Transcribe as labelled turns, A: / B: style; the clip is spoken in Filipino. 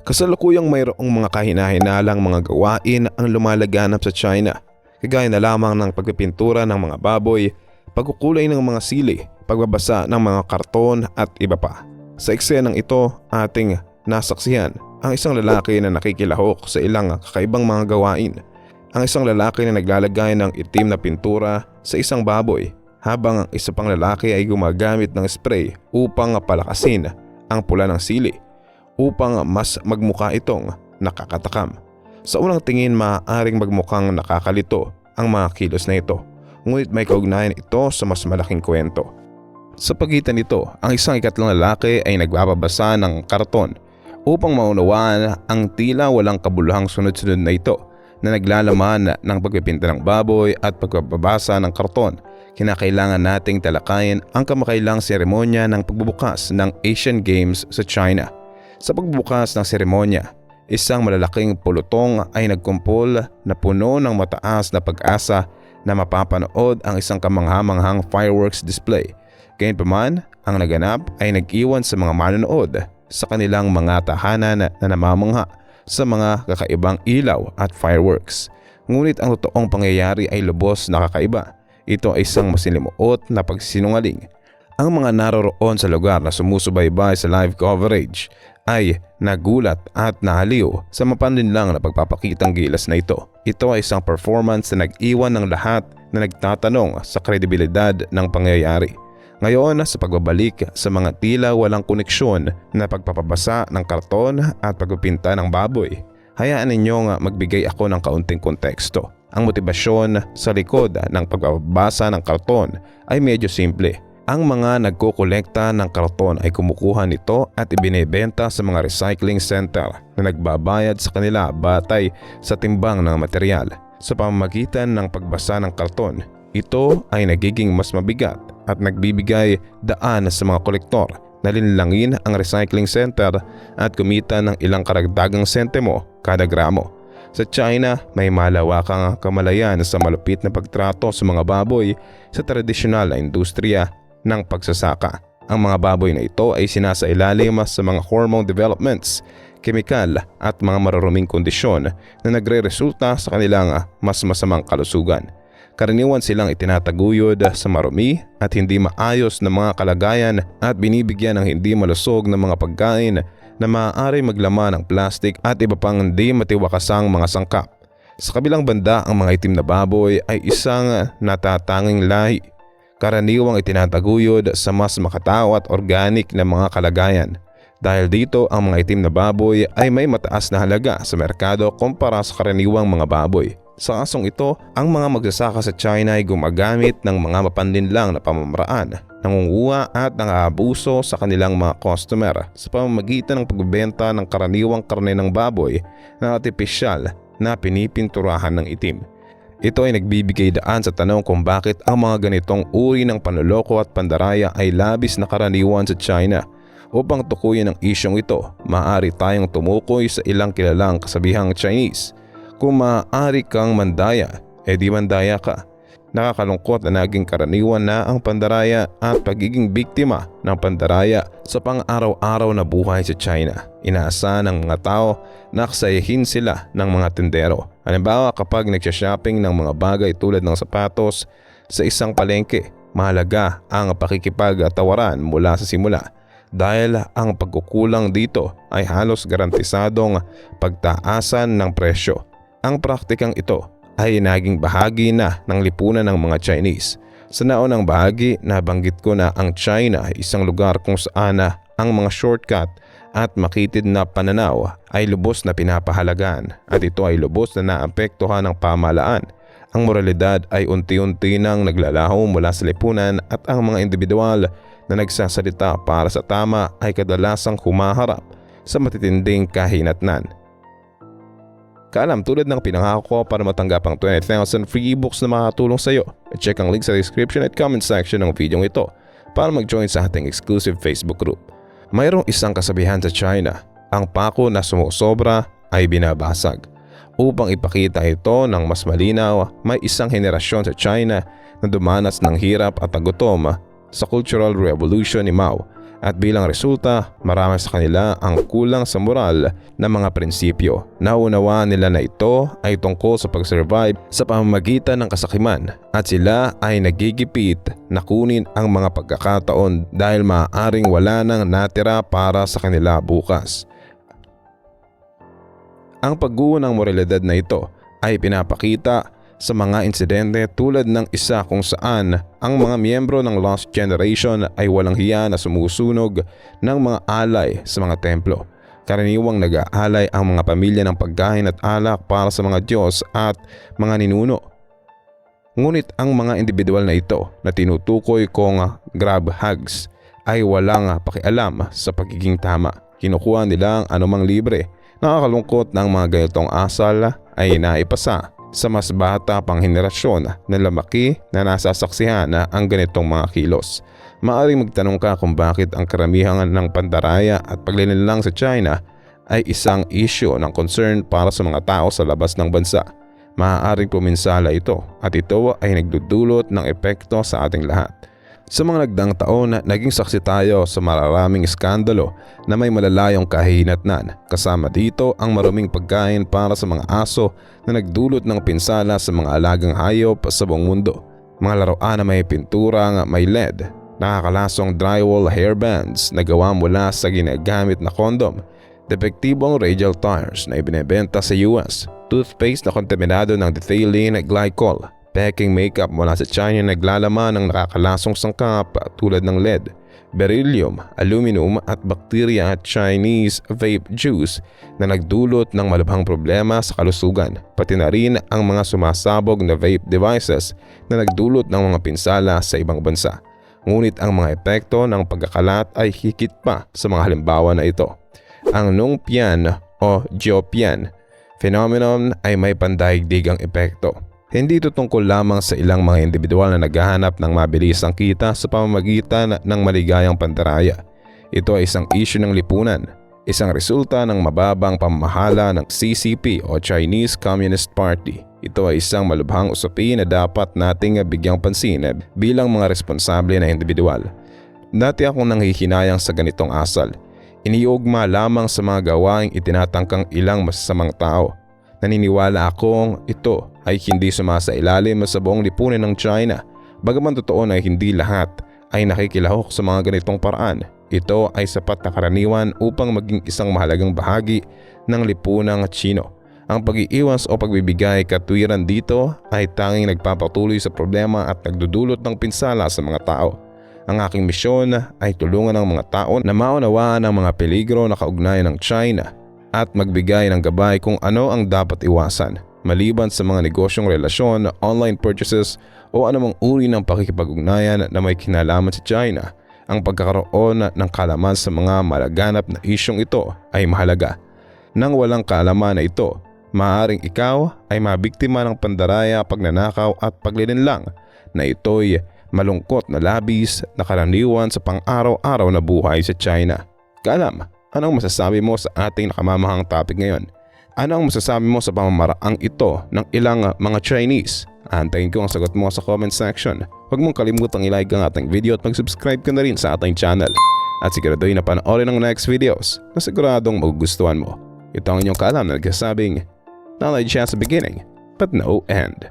A: Kasalukuyang mayroong mga kahina-hinalang mga gawain ang lumalaganap sa China, kagaya na lamang ng pagpipintura ng mga baboy, pagkukulay ng mga sili, pagbabasa ng mga karton at iba pa. Sa eksenang ito, ating nasaksihan ang isang lalaki na nakikilahok sa ilang kakaibang mga gawain. Ang isang lalaki na naglalagay ng itim na pintura sa isang baboy, habang ang isa pang lalaki ay gumagamit ng spray upang palakasin ang pula ng sili upang mas magmukha itong nakakatakam. Sa unang tingin, maaaring magmukhang nakakalito ang mga kilos na ito, ngunit may kaugnayan ito sa mas malaking kwento. Sa pagitan nito, ang isang ikatlong lalaki ay nagbabasa ng karton upang maunawaan ang tila walang kabuluhang sunod-sunod na ito na naglalaman ng pagpipinta ng baboy at pagbabasa ng karton. Kinakailangan nating talakayin ang kamakailang seremonya ng pagbubukas ng Asian Games sa China. Sa pagbubukas ng seremonya, isang malalaking pulutong ay nagkumpol na puno ng mataas na pag-asa na mapapanood ang isang kamangha-manghang fireworks display. Gayunpaman, ang naganap ay nag-iwan sa mga manonood sa kanilang mga tahanan na namamangha sa mga kakaibang ilaw at fireworks. Ngunit ang totoong pangyayari ay lubos na kakaiba. Ito ay isang masilimuot na pagsinungaling. Ang mga naroroon sa lugar na sumusubaybay sa live coverage ay nagulat at nahaliw sa mapanlinlang na pagpapakitang gilas na ito. Ito ay isang performance na nag-iwan ng lahat na nagtatanong sa kredibilidad ng pangyayari. Ngayon, sa pagbabalik sa mga tila walang koneksyon na pagpapabasa ng karton at pagpipinta ng baboy, hayaan ninyong magbigay ako ng kaunting konteksto. Ang motibasyon sa likod ng pagbabasa ng karton ay medyo simple. Ang mga nagkokolekta ng karton ay kumukuha nito at ibinebenta sa mga recycling center na nagbabayad sa kanila batay sa timbang ng material. Sa pamamagitan ng pagbasa ng karton, ito ay nagiging mas mabigat at nagbibigay daan sa mga kolektor na linlangin ang recycling center at kumita ng ilang karagdagang sentimo kada gramo. Sa China, may malawakang kamalayan sa malupit na pagtrato sa mga baboy sa tradisyonal na industriya ng pagsasaka. Ang mga baboy na ito ay sinasailalim sa mga hormone developments, kemikal at mga maruruming kondisyon na nagre-resulta sa kanilang mas masamang kalusugan. Karaniwan silang itinataguyod sa marumi at hindi maayos na mga kalagayan at binibigyan ng hindi malusog na mga pagkain na maaari maglaman ng plastic at iba pang hindi matiwakasang mga sangkap. Sa kabilang banda, ang mga itim na baboy ay isang natatanging lahi. Karaniwang itinataguyod sa mas makatao at organic na mga kalagayan. Dahil dito, ang mga itim na baboy ay may mataas na halaga sa merkado kumpara sa karaniwang mga baboy. Sa kasong ito, ang mga magsasaka sa China ay gumagamit ng mga mapanlinlang na pamamaraan, nangunguha at nang-aabuso sa kanilang mga customer sa pamamagitan ng pagbebenta ng karaniwang karne ng baboy na artipisyal na pinipinturahan ng itim. Ito ay nagbibigay daan sa tanong kung bakit ang mga ganitong uri ng panloloko at pandaraya ay labis na karaniwan sa China. Upang tukuyin ang isyong ito, maaari tayong tumukoy sa ilang kilalang kasabihang Chinese. Kung maaari kang mandaya, edi mandaya ka. Nakakalungkot na naging karaniwan na ang pandaraya at pagiging biktima ng pandaraya sa pang-araw-araw na buhay sa China. Inaasahan ng mga tao na aksayahin sila ng mga tindero. Halimbawa, kapag nagsha-shopping ng mga bagay tulad ng sapatos sa isang palengke, mahalaga ang pakikipagtawaran mula sa simula. Dahil ang pagkukulang dito ay halos garantisadong pagtaasan ng presyo. Ang praktikang ito ay naging bahagi na ng lipunan ng mga Chinese. Sa naunang bahagi, nabanggit ko na ang China ay isang lugar kung saan ang mga shortcut at makitid na pananaw ay lubos na pinapahalagaan at ito ay lubos na naapektuhan ng pamahalaan. Ang moralidad ay unti-unti nang naglalaho mula sa lipunan at ang mga individual na nagsasalita para sa tama ay kadalasang humaharap sa matitinding kahinatnan. Kaalam, tulad ng pinangako ko para matanggap ang 20,000 free ebooks na makatulong sa iyo, check ang link sa description at comment section ng video ito para mag-join sa ating exclusive Facebook group. Mayroong isang kasabihan sa China, ang pako na sumusobra ay binabasag. Upang ipakita ito ng mas malinaw, may isang henerasyon sa China na dumanas ng hirap at gutom sa Cultural Revolution ni Mao. At bilang resulta, marami sa kanila ang kulang sa moral na mga prinsipyo. Naunawaan nila na ito ay tungkol sa pag-survive sa pamamagitan ng kasakiman at sila ay nagigipit na kunin ang mga pagkakataon dahil maaaring wala nang natira para sa kanila bukas. Ang pagguho ng moralidad na ito ay pinapakita sa mga insidente tulad ng isa kung saan ang mga miyembro ng Lost Generation ay walang hiya na sumusunog ng mga alay sa mga templo. Karaniwang nag-aalay ang mga pamilya ng pagkain at alak para sa mga Diyos at mga ninuno. Ngunit ang mga individual na ito na tinutukoy kong grab hugs ay walang pakialam sa pagiging tama. Kinukuha nila ang anumang libre. Nakakalungkot na ang mga ganitong asal ay naipasa sa mas bata pang henerasyon na lamaki na nasasaksihan na ang ganitong mga kilos. Maaaring magtanong ka kung bakit ang karamihan ng pandaraya at paglilinlang sa China ay isang isyu ng concern para sa mga tao sa labas ng bansa. Maaaring puminsala ito at ito ay nagdudulot ng epekto sa ating lahat. Sa mga nagdaang taon, naging saksi tayo sa mararaming iskandalo na may malalayong kahihinatnan. Kasama dito ang maruming pagkain para sa mga aso na nagdulot ng pinsala sa mga alagang hayop sa buong mundo. Mga laruan na may pinturang may LED, nakakalasong drywall hairbands na gawa mula sa ginagamit na kondom, depektibong radial tires na ibinebenta sa US, toothpaste na kontaminado ng ethylene glycol, peking makeup mula sa China na naglalaman ng nakakalasong sangkap tulad ng lead, beryllium, aluminum at bakterya at Chinese vape juice na nagdulot ng malubhang problema sa kalusugan, pati na rin ang mga sumasabog na vape devices na nagdulot ng mga pinsala sa ibang bansa. Ngunit ang mga epekto ng pagkakalat ay higit pa sa mga halimbawa na ito. Ang Nongpian o Jiupian phenomenon ay may pandaigdigang epekto. Hindi ito tungkol lamang sa ilang mga individual na naghahanap ng mabilisang kita sa pamamagitan ng maligayang pandaraya. Ito ay isang issue ng lipunan, isang resulta ng mababang pamamahala ng CCP o Chinese Communist Party. Ito ay isang malubhang usapin na dapat nating bigyang pansin bilang mga responsable na individual. Dati akong nanghihinayang sa ganitong asal. Iniugma lamang sa mga gawaing itinatangkang ilang masasamang tao. Naniniwala akong ito ay hindi sumasailalim sa buong lipunan ng China. Bagaman totoo na hindi lahat ay nakikilahok sa mga ganitong paraan, ito ay sapat na karaniwan upang maging isang mahalagang bahagi ng lipunang Chino. Ang pag-iiwas o pagbibigay katwiran dito ay tanging nagpapatuloy sa problema at nagdudulot ng pinsala sa mga tao. Ang aking misyon ay tulungan ang mga tao na maunawaan ang mga peligro na kaugnayan ng China at magbigay ng gabay kung ano ang dapat iwasan, maliban sa mga negosyong relasyon, online purchases o anumang uri ng pakikipag-ugnayan na may kinalaman sa China. Ang pagkakaroon ng kaalaman sa mga malaganap na isyong ito ay mahalaga. Nang walang kaalaman na ito, maaaring ikaw ay mabiktima ng pandaraya, pagnanakaw at paglilinlang na ito'y malungkot na labis na karaniwan sa pang-araw-araw na buhay sa China. Kaalam, anong masasabi mo sa ating nakamamahang topic ngayon? Ano ang masasabi mo sa pamamaraang ito ng ilang mga Chinese? Antayin ko ang sagot mo sa comment section. Huwag mong kalimutang i-like ang ating video at mag-subscribe ka na rin sa ating channel. At siguraduhin na panoorin ang next videos na siguradong magugustuhan mo. Ito ang inyong kaalam na nagsasabing, knowledge has a beginning but no end.